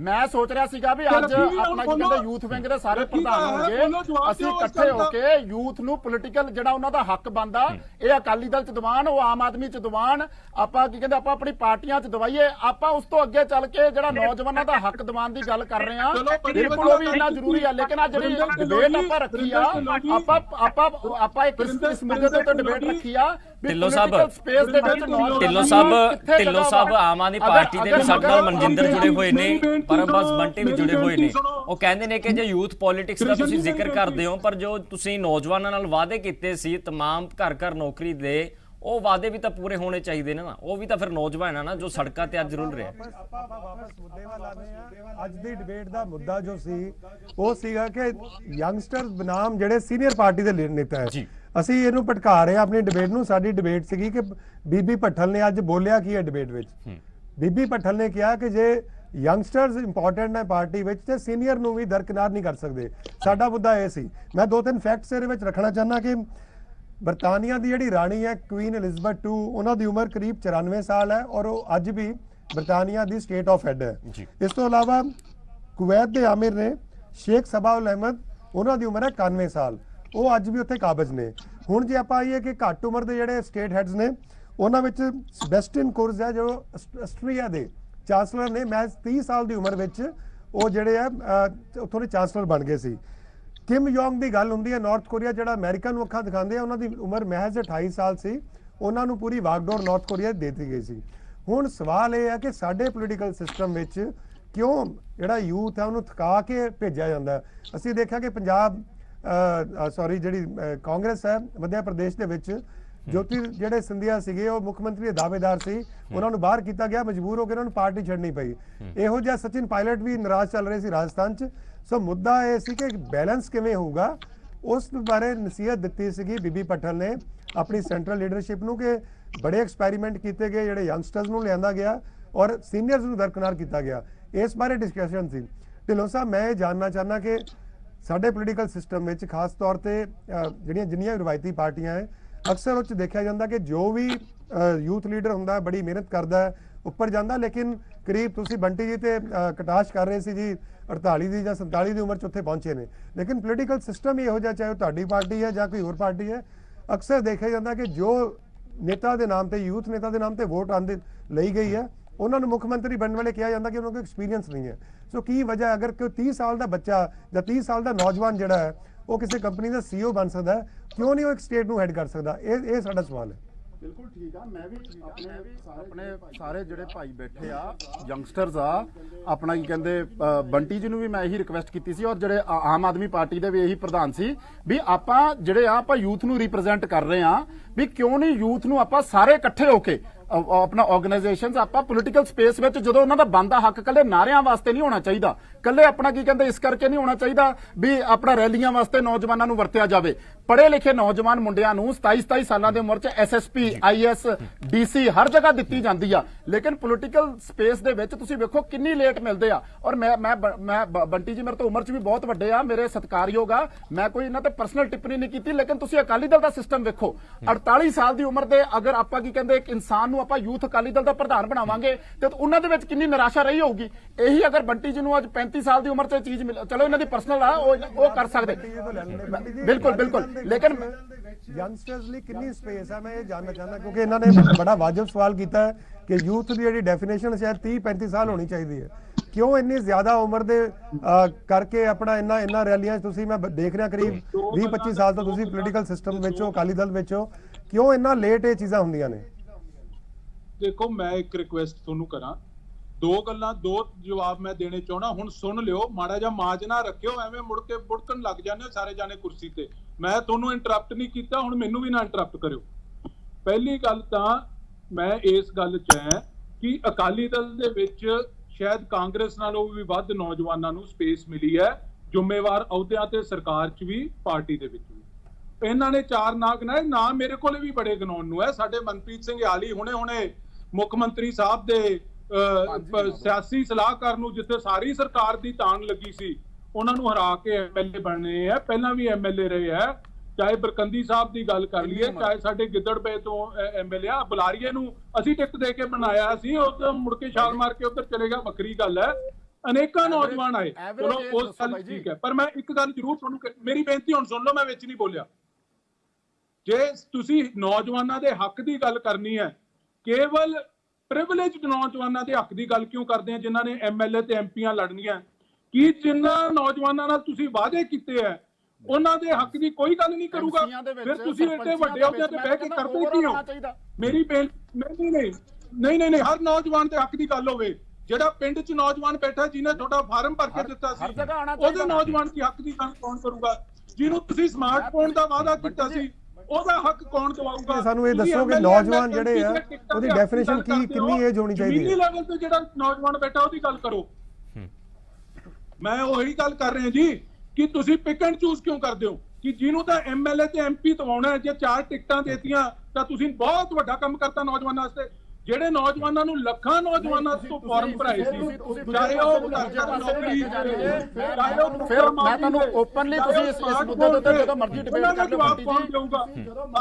ਮੈਂ ਸੋਚ ਰਿਹਾ ਸੀਗਾ ਵੀ ਅੱਜ ਆਪਣਾ ਕੀ ਕਹਿੰਦੇ ਯੂਥ ਵਿੰਗ ਦੇ ਸਾਰੇ ਪ੍ਰਧਾਨ ਹੋਣਗੇ, ਅਸੀਂ ਇਕੱਠੇ ਹੋ ਕੇ ਯੂਥ ਨੂੰ ਪੋਲੀਟੀਕਲ ਜਿਹੜਾ ਉਹਨਾਂ ਦਾ ਹੱਕ ਬਣਦਾ, ਇਹ ਅਕਾਲੀ ਦਲ ਚ ਦਵਾਨ, ਉਹ ਆਮ ਆਦਮੀ ਚ ਦਵਾਨ, ਆਪਾਂ ਕੀ ਕਹਿੰਦੇ ਆਪਾਂ ਆਪਣੀ ਪਾਰਟੀਆਂ ਚ ਦਵਾਈਏ। ਆਪਾਂ ਉਸ ਤੋਂ ਅੱਗੇ ਚੱਲ ਕੇ ਜਿਹੜਾ ਨੌਜਵਾਨਾਂ ਦਾ ਹੱਕ ਦਵਾਨ ਦੀ ਗੱਲ ਕਰ ਰਹੇ ਹਾਂ, ਬਿਲਕੁਲ ਉਹ ਵੀ ਇੰਨਾ ਜ਼ਰੂਰੀ ਹੈ। ਲੇਕਿਨ ਆ ਜਿਹੜੀ ਡਿਬੇਟ ਆਪਾਂ ਰੱਖੀ ਆ, ਆਪਾਂ ਇਸ ਮੁੱਦੇ ਤੇ ਡਿਬੇਟ ਰੱਖੀ ਆ। ਢਿੱਲੋਂ ਸਾਹਿਬ ਆਮ ਆਦਮੀ ਪਾਰਟੀ ਦੇ ਵੀ ਸਾਡੇ ਨਾਲ ਮਨਜਿੰਦਰ ਜੁੜੇ ਹੋਏ ਨੇ, ਪਰਮਬੰਸ ਬੰਟੀ ਵੀ ਜੁੜੇ ਹੋਏ ਨੇ। ਉਹ ਕਹਿੰਦੇ ਨੇ ਕਿ ਜੇ ਯੂਥ ਪੋਲਿਟਿਕਸ ਦਾ ਤੁਸੀਂ ਜ਼ਿਕਰ ਕਰਦੇ ਹੋ, ਪਰ ਜੋ ਤੁਸੀਂ ਨੌਜਵਾਨਾਂ ਨਾਲ ਵਾਅਦੇ ਕੀਤੇ ਸੀ तमाम ਘਰ ਨੌਕਰੀ ਦੇ, ਉਹ ਵਾਅਦੇ ਵੀ ਤਾਂ ਪੂਰੇ ਹੋਣੇ ਚਾਹੀਦੇ ਨੇ ਨਾ। ਉਹ ਵੀ ਤਾਂ ਫਿਰ ਨੌਜਵਾਨ ਆ ਨਾ ਜੋ ਸੜਕਾਂ ਤੇ ਅੱਜ ਰੁਲ ਰਿਹਾ। ਆਪਾਂ ਵਾਪਸ ਮੁੱਦੇ ਵੱਲ ਆਉਂਦੇ ਆ। ਅੱਜ ਦੀ ਡਿਬੇਟ ਦਾ ਮੁੱਦਾ ਜੋ ਸੀ ਉਹ ਸੀਗਾ ਕਿ ਯੰਗਸਟਰਸ ਬਨਾਮ ਜਿਹੜੇ ਸੀਨੀਅਰ ਪਾਰਟੀ ਦੇ ਨੇਤਾ ਹੈ, ਅਸੀਂ ਇਹਨੂੰ ਭਟਕਾ ਰਹੇ ਆ ਆਪਣੀ ਡਿਬੇਟ ਨੂੰ। ਸਾਡੀ ਡਿਬੇਟ ਸੀਗੀ ਕਿ ਬੀਬੀ ਭੱਠਲ ਨੇ ਅੱਜ ਬੋਲਿਆ ਕੀ ਹੈ ਡਿਬੇਟ ਵਿੱਚ। ਬੀਬੀ ਭੱਠਲ ਨੇ ਕਿਹਾ ਕਿ ਜੇ ਯੰਗਸਟਰਸ ਇੰਪੋਰਟੈਂਟ ਨੇ ਪਾਰਟੀ ਵਿੱਚ ਤੇ ਸੀਨੀਅਰ ਨੂੰ ਵੀ ਦਰਕਿਨਾਰ ਨਹੀਂ ਕਰ ਸਕਦੇ। ਸਾਡਾ ਮੁੱਦਾ ਇਹ ਸੀ। ਮੈਂ 2-3 ਫੈਕਟਸ ਇਹਦੇ ਵਿੱਚ ਰੱਖਣਾ ਚਾਹੁੰਦਾ ਕਿ ਬਰਤਾਨੀਆ ਦੀ ਜਿਹੜੀ ਰਾਣੀ ਹੈ ਕੁਈਨ ਐਲਿਜ਼ਬeth II, ਉਹਨਾਂ ਦੀ ਉਮਰ ਕਰੀਬ 94 ਸਾਲ ਹੈ ਔਰ ਉਹ ਅੱਜ ਵੀ ਬਰਤਾਨੀਆ ਦੀ ਸਟੇਟ ਆਫ ਹੈਡ ਹੈ। ਇਸ ਤੋਂ ਇਲਾਵਾ ਕੁਵੈਤ ਦੇ ਆਮਿਰ ਨੇ ਸ਼ੇਖ ਸਬਾਉਲ ਅਹਿਮਦ, ਉਹਨਾਂ ਦੀ ਉਮਰ ਹੈ 91 ਸਾਲ, ਉਹ ਅੱਜ ਵੀ ਉੱਥੇ ਕਾਬਜ਼ ਨੇ। ਹੁਣ ਜੇ ਆਪਾਂ ਆਈਏ ਕਿ ਘੱਟ ਉਮਰ ਦੇ ਜਿਹੜੇ ਸਟੇਟ ਹੈਡਸ ਨੇ, ਉਹਨਾਂ ਵਿੱਚ ਸੈਬੈਸਟੀਅਨ ਕੁਰਜ਼ ਹੈ ਜੋ ਆਸਟਰੀਆ ਦੇ ਚਾਂਸਲਰ ਨੇ। ਮੈਂ 30 ਸਾਲ ਦੀ ਉਮਰ ਵਿੱਚ ਉਹ ਜਿਹੜੇ ਆ ਉੱਥੋਂ ਦੇ ਚਾਂਸਲਰ ਬਣ ਗਏ ਸੀ। ਕਿਮ ਯੋਂਗ ਦੀ ਗੱਲ ਹੁੰਦੀ ਹੈ, ਨਾਰਥ ਕੋਰੀਆ ਜਿਹੜਾ ਅਮਰੀਕਾ ਨੂੰ ਅੱਖਾਂ ਦਿਖਾਉਂਦੇ ਆ, ਉਹਨਾਂ ਦੀ ਉਮਰ ਮਹਿਜ਼ 28 ਸਾਲ ਸੀ, ਉਹਨਾਂ ਨੂੰ ਪੂਰੀ ਵਾਗਡੋਰ ਨਾਰਥ ਕੋਰੀਆ ਦੇ ਦਿੱਤੀ ਗਈ ਸੀ। ਹੁਣ ਸਵਾਲ ਇਹ ਹੈ ਕਿ ਸਾਡੇ ਪੋਲੀਟੀਕਲ ਸਿਸਟਮ ਵਿੱਚ ਕਿਉਂ ਜਿਹੜਾ ਯੂਥ ਹੈ ਉਹਨੂੰ ਥਕਾ ਕੇ ਭੇਜਿਆ ਜਾਂਦਾ। ਅਸੀਂ ਦੇਖਿਆ ਕਿ ਜਿਹੜੀ ਕਾਂਗਰਸ ਹੈ ਮੱਧ ਪ੍ਰਦੇਸ਼ ਦੇ ਵਿੱਚ, ਜੋਤੀ ਜਿਹੜੇ ਸਿੰਧੀਆ ਸੀਗੇ ਉਹ ਮੁੱਖ ਮੰਤਰੀ ਦੇ ਦਾਅਵੇਦਾਰ ਸੀ, ਉਹਨਾਂ ਨੂੰ ਬਾਹਰ ਕੀਤਾ ਗਿਆ, ਮਜਬੂਰ ਹੋ ਕੇ ਉਹਨਾਂ ਨੂੰ ਪਾਰਟੀ ਛੱਡਣੀ ਪਈ। ਇਹੋ ਜਿਹਾ ਸਚਿਨ ਪਾਇਲਟ ਵੀ ਨਾਰਾਜ਼ ਚੱਲ ਰਹੇ ਸੀ ਰਾਜਸਥਾਨ 'ਚ। ਸੋ ਮੁੱਦਾ ਇਹ ਸੀ ਕਿ ਬੈਲੈਂਸ ਕਿਵੇਂ ਹੋਊਗਾ, ਉਸ ਬਾਰੇ ਨਸੀਹਤ ਦਿੱਤੀ ਸੀਗੀ ਬੀਬੀ ਭੱਠਲ ਨੇ ਆਪਣੀ ਸੈਂਟਰਲ ਲੀਡਰਸ਼ਿਪ ਨੂੰ ਕਿ ਬੜੇ ਐਕਸਪੈਰੀਮੈਂਟ ਕੀਤੇ ਗਏ, ਜਿਹੜੇ ਯੰਗਸਟਰਸ ਨੂੰ ਲਿਆਂਦਾ ਗਿਆ ਔਰ ਸੀਨੀਅਰਸ ਨੂੰ ਦਰਕਿਨਾਰ ਕੀਤਾ ਗਿਆ। ਇਸ ਬਾਰੇ ਡਿਸਕਸ਼ਨ ਸੀ। ਢਿੱਲੋਂ ਸਾਹਿਬ, ਮੈਂ ਇਹ ਜਾਣਨਾ ਚਾਹੁੰਦਾ ਕਿ ਸਾਡੇ ਪੋਲੀਟੀਕਲ ਸਿਸਟਮ ਵਿੱਚ ਖਾਸ ਤੌਰ ਤੇ ਜਿੰਨੀਆਂ ਰਵਾਇਤੀ ਪਾਰਟੀਆਂ ਹੈ, ਅਕਸਰ ਉਹ 'ਚ ਦੇਖਿਆ ਜਾਂਦਾ ਕਿ ਜੋ ਵੀ ਯੂਥ ਲੀਡਰ ਹੁੰਦਾ ਬੜੀ ਮਿਹਨਤ ਕਰਦਾ ਹੈ, ਉੱਪਰ ਜਾਂਦਾ, ਲੇਕਿਨ ਕਰੀਬ ਤੁਸੀਂ ਬੰਟੀ ਜੀ ਤੇ ਕਟਾਸ਼ ਕਰ ਰਹੇ ਸੀ ਜੀ 48 ਦੀ ਜਾਂ 47 ਦੀ ਉਮਰ 'ਚ ਉੱਥੇ ਪਹੁੰਚੇ ਨੇ। ਲੇਕਿਨ ਪੋਲੀਟੀਕਲ ਸਿਸਟਮ ਹੀ ਇਹੋ ਜਿਹਾ, ਚਾਹੇ ਉਹ ਤੁਹਾਡੀ ਪਾਰਟੀ ਹੈ ਜਾਂ ਕੋਈ ਹੋਰ ਪਾਰਟੀ ਹੈ, ਅਕਸਰ ਦੇਖਿਆ ਜਾਂਦਾ ਕਿ ਜੋ ਨੇਤਾ ਦੇ ਨਾਮ ਤੇ, ਯੂਥ ਨੇਤਾ ਦੇ ਨਾਮ ਤੇ ਵੋਟ ਆਂਦੇ ਲਈ ਗਈ ਹੈ, ਉਹਨਾਂ ਨੂੰ ਮੁੱਖ ਮੰਤਰੀ ਬਣਨ ਵਾਲੇ ਕਿਹਾ ਜਾਂਦਾ ਕਿ ਉਹਨਾਂ ਕੋਲ ਐਕਸਪੀਰੀਅੰਸ ਨਹੀਂ ਹੈ। ਸੋ ਕੀ ਵਜ੍ਹਾ, ਅਗਰ ਕੋਈ 30 ਸਾਲ ਦਾ ਬੱਚਾ ਜਾਂ 30 ਸਾਲ ਦਾ ਨੌਜਵਾਨ ਜਿਹੜਾ ਹੈ ਉਹ ਕਿਸੇ ਕੰਪਨੀ ਦਾ CEO ਬਣ ਸਕਦਾ ਹੈ, ਕਿਉਂ ਨਹੀਂ ਉਹ ਇੱਕ ਸਟੇਟ ਨੂੰ ਹੈਡ ਕਰ ਸਕਦਾ? ਇਹ ਸਾਡਾ ਸਵਾਲ ਹੈ। ਬਿਲਕੁਲ ਠੀਕ ਆ। ਮੈਂ ਵੀ ਆਪਣੇ ਸਾਰੇ ਜਿਹੜੇ ਭਾਈ ਬੈਠੇ ਆ ਯੰਗਸਟਰਸ ਆ, ਆਪਣਾ ਕੀ ਕਹਿੰਦੇ ਬੰਟੀ ਜੀ ਨੂੰ ਵੀ ਮੈਂ ਇਹੀ ਰਿਕੁਐਸਟ ਕੀਤੀ ਸੀ ਔਰ ਜਿਹੜੇ ਆਮ ਆਦਮੀ ਪਾਰਟੀ ਦੇ ਵੀ ਇਹੀ ਪ੍ਰਧਾਨ ਸੀ ਵੀ ਆਪਾਂ ਜਿਹੜੇ ਆ ਆਪਾਂ ਯੂਥ ਨੂੰ ਰਿਪਰੈਜ਼ੈਂਟ ਕਰ ਰਹੇ ਆ, ਵੀ ਕਿਉਂ ਨਹੀਂ ਯੂਥ ਨੂੰ ਆਪਾਂ ਸਾਰੇ ਇਕੱਠੇ ਹੋ ਕੇ ਆਪਣਾ ਆਰਗੇਨਾਈਜੇਸ਼ਨਸ ਆਪਾਂ ਪੋਲੀਟੀਕਲ ਸਪੇਸ ਵਿੱਚ ਜਦੋਂ ਉਹਨਾਂ ਦਾ ਬਣਦਾ ਹੱਕ ਕੱਲੇ ਨਾਰਿਆਂ ਵਾਸਤੇ ਨਹੀਂ ਹੋਣਾ ਚਾਹੀਦਾ, ਕੱਲੇ ਆਪਣਾ ਕੀ ਕਹਿੰਦੇ ਇਸ ਕਰਕੇ ਨਹੀਂ ਹੋਣਾ ਚਾਹੀਦਾ ਵੀ ਆਪਣਾ ਰੈਲੀਆਂ ਵਾਸਤੇ ਨੌਜਵਾਨਾਂ ਨੂੰ ਵਰਤਿਆ ਜਾਵੇ। ਪੜ੍ਹੇ ਲਿਖੇ ਨੌਜਵਾਨ ਮੁੰਡਿਆਂ ਨੂੰ 27 ਸਾਲਾਂ ਦੀ ਉਮਰ 'ਚ SSP IS DC ਹਰ ਜਗ੍ਹਾ ਦਿੱਤੀ ਜਾਂਦੀ ਆ, ਲੇਕਿਨ ਪੋਲੀਟੀਕਲ ਸਪੇਸ ਦੇ ਵਿੱਚ ਤੁਸੀਂ ਵੇਖੋ ਕਿੰਨੀ ਲੇਟ ਮਿਲਦੇ ਆ। ਔਰ ਮੈਂ ਬੰਟੀ ਜੀ ਮੇਰੇ ਤੋਂ ਉਮਰ 'ਚ ਵੀ ਬਹੁਤ ਵੱਡੇ ਆ, ਮੇਰੇ ਸਤਿਕਾਰਯੋਗ ਆ, ਮੈਂ ਕੋਈ ਇਹਨਾਂ ਤੇ ਪਰਸਨਲ ਟਿੱਪਣੀ ਨਹੀਂ ਕੀਤੀ, ਲੇਕਿਨ ਤੁਸੀਂ ਅਕਾਲੀ ਦਲ ਦਾ ਸਿਸਟਮ ਵੇਖੋ। 48 ਸਾਲ ਦੀ ਉਮਰ ਦੇ ਅਗਰ ਆਪਾਂ ਕੀ ਕਹਿੰਦੇ ਇੱਕ ਇਨਸਾਨ ਨੂੰ ਆਪਾਂ ਯੂਥ ਅਕਾਲੀ ਦਲ ਦਾ ਪ੍ਰਧਾਨ ਬਣਾਵਾਂਗੇ ਤੇ ਉਹਨਾਂ ਦੇ ਵਿੱਚ ਕਿੰਨੀ ਨਿਰਾਸ਼ਾ ਰਹੀ ਹੋਊਗੀ। ਇਹੀ ਅਗਰ ਬੰਟੀ ਜੀ ਨੂੰ ਅੱਜ 35 ਸਾਲ ਦੀ ਉਮਰ 'ਚ ਚੀਜ਼ ਚਲੋ ਇਹਨਾਂ ਦੀ ਪਰਸਨਲ ਆ, ਉਹ ਕਰ ਸਕਦੇ ਬਿਲਕੁਲ, ਲੇਕਿਨ ਯੰਗਸਟਰਸ ਲਈ ਕਿੰਨੀ ਸਪੇਸ ਹੈ, ਮੈਂ ਇਹ ਜਾਣਨਾ ਚਾਹੁੰਦਾ, ਕਿਉਂਕਿ ਇਹਨਾਂ ਨੇ ਬੜਾ ਵਾਜਬ ਸਵਾਲ ਕੀਤਾ ਹੈ ਕਿ ਯੂਥ ਦੀ ਜਿਹੜੀ ਡੈਫੀਨੇਸ਼ਨ ਸ਼ਾਇਦ 30-35 ਸਾਲ ਹੋਣੀ ਚਾਹੀਦੀ ਹੈ। ਕਿਉਂ ਇੰਨੀ ਜ਼ਿਆਦਾ ਉਮਰ ਦੇ ਕਰਕੇ ਆਪਣਾ ਇੰਨਾ ਰੈਲੀਆਂ ਤੁਸੀਂ ਮੈਂ ਦੇਖ ਰਿਹਾ ਕਰੀਬ 20-25 ਸਾਲ ਤੋਂ ਤੁਸੀਂ ਪੋਲੀਟੀਕਲ ਸਿਸਟਮ ਵਿੱਚ ਹੋ, ਅਕਾਲੀ ਦਲ ਵਿੱਚ ਹੋ, ਕਿਉਂ ਇੰਨਾ ਲੇਟ ਇਹ ਚੀਜ਼ਾਂ ਹੁੰਦੀਆਂ ਨੇ? ਦੇਖੋ ਮੈਂ ਇੱਕ ਰਿਕੁਐਸਟ ਤੁਹਾਨੂੰ ਕਰਾਂ, ਦੋ ਜਵਾਬ ਮੈਂ ਦੇਣੇ ਚਾਹਣਾ, ਹੁਣ ਸੁਣ ਲਿਓ, ਮਾੜਾ ਜਿਹਾ ਮਾਜ ਨਾ ਰੱਖਿਓ, ਐਵੇਂ ਮੁੜ ਕੇ ਬੁੜਕਣ ਲੱਗ ਜਾਂਦੇ ਸਾਰੇ ਜਾਣੇ ਕੁਰਸੀ ਤੇ। ਮੈਂ ਤੁਹਾਨੂੰ ਇੰਟਰਪਟ ਨਹੀਂ ਕੀਤਾ, ਹੁਣ ਮੈਨੂੰ ਵੀ ਨਾ ਇੰਟਰਪਟ ਕਰਿਓ। ਪਹਿਲੀ ਗੱਲ ਤਾਂ ਮੈਂ ਇਸ ਗੱਲ 'ਚ ਹੈ ਕਿ ਅਕਾਲੀ ਦਲ ਦੇ ਵਿੱਚ ਸ਼ਾਇਦ ਕਾਂਗਰਸ ਨਾਲੋਂ ਵੀ ਵੱਧ ਨੌਜਵਾਨਾਂ ਨੂੰ ਸਪੇਸ ਮਿਲੀ ਹੈ, ਜ਼ਿੰਮੇਵਾਰ ਅਹੁਦਿਆਂ ਤੇ ਸਰਕਾਰ 'ਚ ਵੀ ਪਾਰਟੀ ਦੇ ਵਿੱਚ ਵੀ। ਇਹਨਾਂ ਨੇ 4 ਨਾਂ ਗਿਣਾਏ, ਨਾ ਮੇਰੇ ਕੋਲੇ ਵੀ ਬੜੇ ਗਿਣਾਉਣ ਨੂੰ ਹੈ। ਸਾਡੇ ਮਨਪ੍ਰੀਤ ਸਿੰਘ ਆਲੀ ਹੁਣੇ ਮੁੱਖ ਮੰਤਰੀ ਸਾਹਿਬ ਦੇ ਸਿਆਸੀ ਸਲਾਹਕਾਰ ਨੂੰ, ਜਿੱਥੇ ਸਾਰੀ ਸਰਕਾਰ ਦੀ ਤਾਣ ਲੱਗੀ ਸੀ, ਉਹਨਾਂ ਨੂੰ ਹਰਾ ਕੇ MLA ਬਣੇ ਆ, ਪਹਿਲਾਂ ਵੀ MLA ਰਹੇ ਆ। ਚਾਹੇ ਬਰਕੰਦੀ ਸਾਹਿਬ ਦੀ ਗੱਲ ਕਰ ਲਈਏ, ਚਾਹੇ ਸਾਡੇ ਗਿੱਦੜਪੇ ਤੋਂ MLA ਆ, ਬੁਲਾਰੀਏ ਨੂੰ ਅਸੀਂ ਟਿਕਟ ਦੇ ਕੇ ਬਣਾਇਆ ਸੀ, ਉਹ ਮੁੜ ਕੇ ਛਾਲ ਮਾਰ ਕੇ ਉੱਧਰ ਚਲੇਗਾ, ਵੱਖਰੀ ਗੱਲ ਹੈ। ਅਨੇਕਾਂ ਨੌਜਵਾਨ ਆਏ, ਚਲੋ ਉਸ ਗੱਲ ਠੀਕ ਹੈ, ਪਰ ਮੈਂ ਇੱਕ ਗੱਲ ਜ਼ਰੂਰ ਤੁਹਾਨੂੰ, ਮੇਰੀ ਬੇਨਤੀ ਹੁਣ ਸੁਣ ਲਓ, ਮੈਂ ਵਿੱਚ ਨਹੀਂ ਬੋਲਿਆ। ਜੇ ਤੁਸੀਂ ਨੌਜਵਾਨਾਂ ਦੇ ਹੱਕ ਦੀ ਗੱਲ ਕਰਨੀ ਹੈ, ਕੇਵਲ ਪ੍ਰਿਵਿਲੇਜਡ ਨੌਜਵਾਨਾਂ ਦੇ ਹੱਕ ਦੀ ਗੱਲ ਕਿਉਂ ਕਰਦੇ ਆ ਜਿਨ੍ਹਾਂ ਨੇ MLA ਤੇ MPਆਂ ਲੜਨੀਆਂ? ਕੀ ਜਿਨ੍ਹਾਂ ਨੌਜਵਾਨਾਂ ਨਾਲ ਤੁਸੀਂ ਵਾਅਦੇ ਕੀਤੇ ਆ ਉਹਨਾਂ ਦੇ ਹੱਕ ਦੀ ਕੋਈ ਗੱਲ ਨਹੀਂ ਕਰੂਗਾ? ਫਿਰ ਤੁਸੀਂ ਏਡੇ ਵੱਡੇ ਅਹੁਦਿਆਂ ਤੇ ਬਹਿ ਕੇ ਕਰਦੇ ਕੀ ਹੋ? ਮੇਰੀ ਨਹੀਂ, ਹਰ ਨੌਜਵਾਨ ਦੇ ਹੱਕ ਦੀ ਗੱਲ ਹੋਵੇ। ਜਿਹੜਾ ਪਿੰਡ 'ਚ ਨੌਜਵਾਨ ਬੈਠਾ ਜਿਹਨੇ ਤੁਹਾਡਾ ਫਾਰਮ ਭਰ ਕੇ ਦਿੱਤਾ ਸੀ, ਉਹਦੇ ਨੌਜਵਾਨ ਦੀ ਹੱਕ ਦੀ ਗੱਲ ਕੌਣ ਕਰੂਗਾ? ਜਿਹਨੂੰ ਤੁਸੀਂ ਸਮਾਰਟਫੋਨ ਦਾ ਵਾਅਦਾ ਕੀਤਾ ਸੀ, ਉਹਦਾ ਹੱਕ ਕੌਣ ਦਵਾਊਗਾ? ਸਾਨੂੰ ਇਹ ਦੱਸੋ ਕਿ ਨੌਜਵਾਨ ਜਿਹੜੇ ਆ ਉਹਦੀ ਡੈਫੀਨੇਸ਼ਨ ਕਿੰਨੀ ਏਜ ਹੋਣੀ ਚਾਹੀਦੀ ਹੈ? ਜ਼ਮੀਨੀ ਲੈਵਲ ਤੇ ਜਿਹੜਾ ਨੌਜਵਾਨ ਬੈਠਾ ਉਹਦੀ ਗੱਲ ਕਰੋ। ਮੈਂ ਉਹੀ ਗੱਲ ਕਰ ਰਿਹਾ ਜੀ ਕਿ ਤੁਸੀਂ ਪਿਕ ਐਂਡ ਚੂਜ਼ ਕਿਉਂ ਕਰਦੇ ਹੋ ਕਿ ਜਿਹਨੂੰ ਤਾਂ MLA ਤੇ MP ਦਵਾਉਣਾ, ਜੇ 4 ਟਿਕਟਾਂ ਦੇਤੀਆਂ ਤਾਂ ਤੁਸੀਂ ਬਹੁਤ ਵੱਡਾ ਕੰਮ ਕਰਤਾ ਨੌਜਵਾਨਾਂ ਵਾਸਤੇ। ਜਿਹੜੇ ਨੌਜਵਾਨਾਂ ਨੂੰ ਲੱਖਾਂ ਨੌਜਵਾਨਾਂ ਤੋਂ ਫਾਰਮ ਭਰਾਏ ਸੀ, ਚਾਹੇ ਉਹ ਨੌਕਰੀ, ਫਿਰ ਮੈਂ ਤੁਹਾਨੂੰ ਓਪਨਲੀ ਤੁਸੀਂ ਇਸ ਮੁੱਦੇ ਦੇ ਉੱਤੇ ਜਦੋਂ ਮਰਜ਼ੀ ਡਿਬੇਟ ਕਰ ਲਓ ਬੰਟੀ ਜੀ,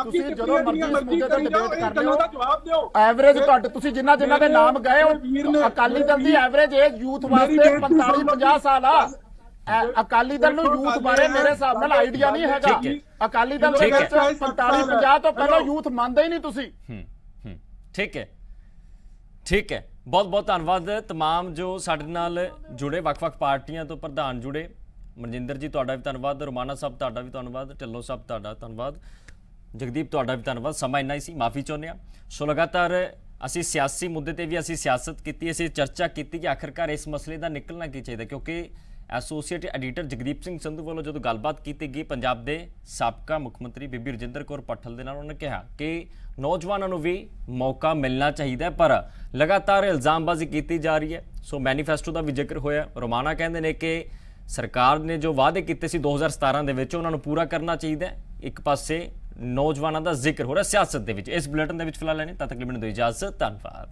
ਤੁਸੀਂ ਜਦੋਂ ਮਰਜ਼ੀ ਇਸ ਮੁੱਦੇ ਤੇ ਡਿਬੇਟ ਕਰ ਲਿਓ। ਜਵਾਬ ਦਿਓ। ਐਵਰੇਜ ਤੁਹਾਡੇ ਤੁਸੀਂ ਜਿਨ੍ਹਾਂ ਦੇ ਨਾਮ ਗਏ, ਉਹ ਅਕਾਲੀ ਦਲ ਦੀ ਐਵਰੇਜ ਏਜ ਯੂਥ ਵਾਸਤੇ 45-50 ਸਾਲ ਆ। ਅਕਾਲੀ ਦਲ ਨੂੰ ਯੂਥ ਬਾਰੇ ਮੇਰੇ ਹਿਸਾਬ ਨਾਲ ਆਈਡੀਆ ਨਹੀਂ ਹੈਗਾ। ਅਕਾਲੀ ਦਲ ਦੇ ਵਿੱਚ 45-50 ਤੋਂ ਪਹਿਲਾਂ ਯੂਥ ਮੰਨਦੇ ਹੀ ਨਹੀਂ ਤੁਸੀਂ। ਠੀਕ ਹੈ, ਬਹੁਤ ਬਹੁਤ ਧੰਨਵਾਦ तमाम ਜੋ ਸਾਡੇ ਨਾਲ ਜੁੜੇ, ਵੱਖ-ਵੱਖ ਪਾਰਟੀਆਂ ਤੋਂ ਪ੍ਰਧਾਨ ਜੁੜੇ। ਮਨਜਿੰਦਰ ਜੀ ਤੁਹਾਡਾ ਵੀ ਧੰਨਵਾਦ, ਰੋਮਾਨਾ ਸਾਹਿਬ ਤੁਹਾਡਾ ਵੀ ਧੰਨਵਾਦ, ਢਿੱਲੋਂ ਸਾਹਿਬ ਤੁਹਾਡਾ ਧੰਨਵਾਦ, ਜਗਦੀਪ ਤੁਹਾਡਾ ਵੀ ਧੰਨਵਾਦ। ਸਮਾਂ ਇੰਨਾ ਹੀ ਸੀ, ਮਾਫੀ ਚਾਹੁੰਦੇ ਹਾਂ। ਸੋ ਲਗਾਤਾਰ ਅਸੀਂ ਸਿਆਸੀ ਮੁੱਦੇ ਤੇ ਵੀ ਅਸੀਂ ਸਿਆਸਤ ਕੀਤੀ, ਅਸੀਂ ਚਰਚਾ ਕੀਤੀ ਕਿ ਆਖਿਰਕਾਰ ਇਸ ਮਸਲੇ ਦਾ ਨਿਕਲਣਾ ਕੀ ਚਾਹੀਦਾ, ਕਿਉਂਕਿ ਐਸੋਸੀਏਟ ਐਡੀਟਰ ਜਗਦੀਪ ਸਿੰਘ ਸੰਧੂ ਵੱਲੋਂ ਜਦੋਂ ਗੱਲਬਾਤ ਕੀਤੀ ਗਈ ਪੰਜਾਬ ਦੇ ਸਾਬਕਾ ਮੁੱਖ ਮੰਤਰੀ ਬੀਬੀ ਰਜਿੰਦਰ ਕੌਰ ਭੱਠਲ ਦੇ ਨਾਲ, ਉਹਨਾਂ ਨੇ ਕਿਹਾ ਕਿ ਨੌਜਵਾਨਾਂ ਨੂੰ ਵੀ ਮੌਕਾ ਮਿਲਣਾ ਚਾਹੀਦਾ, ਪਰ ਲਗਾਤਾਰ ਇਲਜ਼ਾਮਬਾਜ਼ੀ ਕੀਤੀ ਜਾ ਰਹੀ ਹੈ। ਸੋ ਮੈਨੀਫੈਸਟੋ ਦਾ ਵੀ ਜ਼ਿਕਰ ਹੋਇਆ। ਰੋਮਾਨਾ ਕਹਿੰਦੇ ਨੇ ਕਿ ਸਰਕਾਰ ਨੇ ਜੋ ਵਾਅਦੇ ਕੀਤੇ ਸੀ 2017 ਦੇ ਵਿੱਚ, ਉਹਨਾਂ ਨੂੰ ਪੂਰਾ ਕਰਨਾ ਚਾਹੀਦਾ। ਇੱਕ ਪਾਸੇ ਨੌਜਵਾਨਾਂ ਦਾ ਜ਼ਿਕਰ ਹੋ ਰਿਹਾ ਸਿਆਸਤ ਦੇ ਵਿੱਚ। ਇਸ ਬੁਲੇਟਿਨ ਦੇ ਵਿੱਚ ਫਿਲਹਾਲ ਨਹੀਂ, ਤਦ ਤੱਕ ਲਈ ਮੈਨੂੰ ਦਿਓ ਇਜਾਜ਼ਤ। ਧੰਨਵਾਦ।